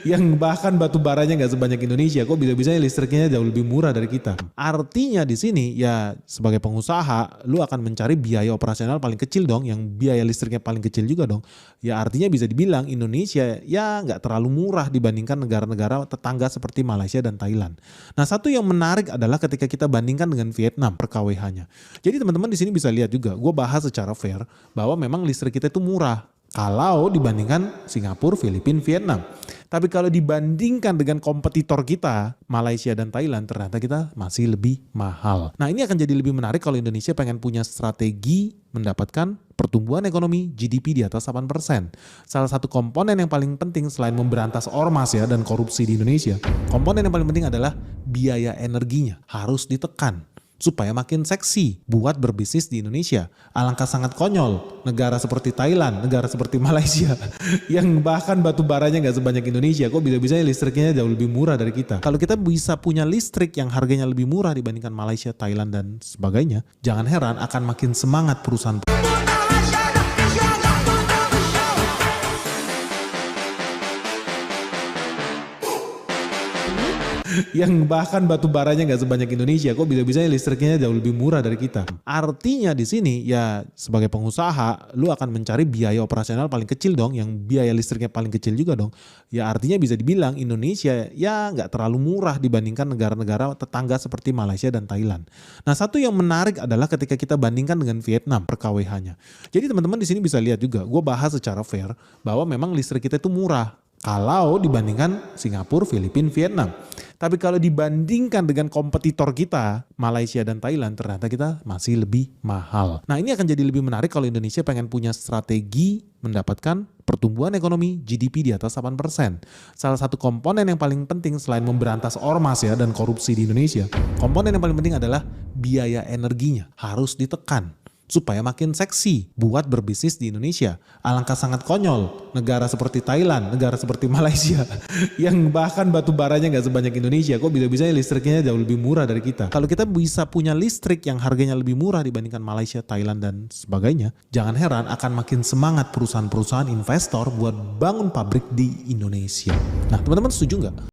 yang bahkan batu baranya nggak sebanyak Indonesia, kok bisa-bisanya listriknya jauh lebih murah dari kita. Artinya di sini ya sebagai pengusaha, lu akan mencari biaya operasional paling kecil dong, yang biaya listriknya paling kecil juga dong. Ya artinya bisa dibilang Indonesia ya nggak terlalu murah dibandingkan negara-negara tetangga seperti Malaysia dan Thailand. Nah satu yang menarik adalah ketika kita bandingkan dengan Vietnam per KWH-nya. Jadi teman-teman di sini bisa lihat juga, gue bahas secara fair bahwa memang listrik kita itu murah kalau dibandingkan Singapura, Filipina, Vietnam. Tapi kalau dibandingkan dengan kompetitor kita, Malaysia dan Thailand, ternyata kita masih lebih mahal. Nah ini akan jadi lebih menarik kalau Indonesia pengen punya strategi mendapatkan pertumbuhan ekonomi GDP di atas 8%. Salah satu komponen yang paling penting selain memberantas ormas ya dan korupsi di Indonesia, komponen yang paling penting adalah biaya energinya harus ditekan supaya makin seksi buat berbisnis di Indonesia. Alangkah sangat konyol negara seperti Thailand, negara seperti Malaysia yang bahkan batu baranya nggak sebanyak Indonesia, kok bisa-bisanya listriknya jauh lebih murah dari kita. Kalau kita bisa punya listrik yang harganya lebih murah dibandingkan Malaysia, Thailand dan sebagainya, jangan heran akan makin semangat perusahaan yang bahkan batu baranya nggak sebanyak Indonesia, kok bisa-bisanya listriknya jauh lebih murah dari kita. Artinya di sini ya sebagai pengusaha, lu akan mencari biaya operasional paling kecil dong, yang biaya listriknya paling kecil juga dong. Ya artinya bisa dibilang Indonesia ya nggak terlalu murah dibandingkan negara-negara tetangga seperti Malaysia dan Thailand. Nah satu yang menarik adalah ketika kita bandingkan dengan Vietnam per KWH-nya. Jadi teman-teman di sini bisa lihat juga, gue bahas secara fair bahwa memang listrik kita itu murah kalau dibandingkan Singapura, Filipina, Vietnam. Tapi kalau dibandingkan dengan kompetitor kita, Malaysia dan Thailand, ternyata kita masih lebih mahal. Nah ini akan jadi lebih menarik kalau Indonesia pengen punya strategi mendapatkan pertumbuhan ekonomi GDP di atas 8%. Salah satu komponen yang paling penting selain memberantas ormas ya dan korupsi di Indonesia, komponen yang paling penting adalah biaya energinya harus ditekan supaya makin seksi buat berbisnis di Indonesia. Alangkah sangat konyol negara seperti Thailand, negara seperti Malaysia yang bahkan batu baranya nggak sebanyak Indonesia, kok bisa-bisanya listriknya jauh lebih murah dari kita. Kalau kita bisa punya listrik yang harganya lebih murah dibandingkan Malaysia, Thailand dan sebagainya, jangan heran akan makin semangat perusahaan-perusahaan investor buat bangun pabrik di Indonesia. Nah teman-teman setuju nggak?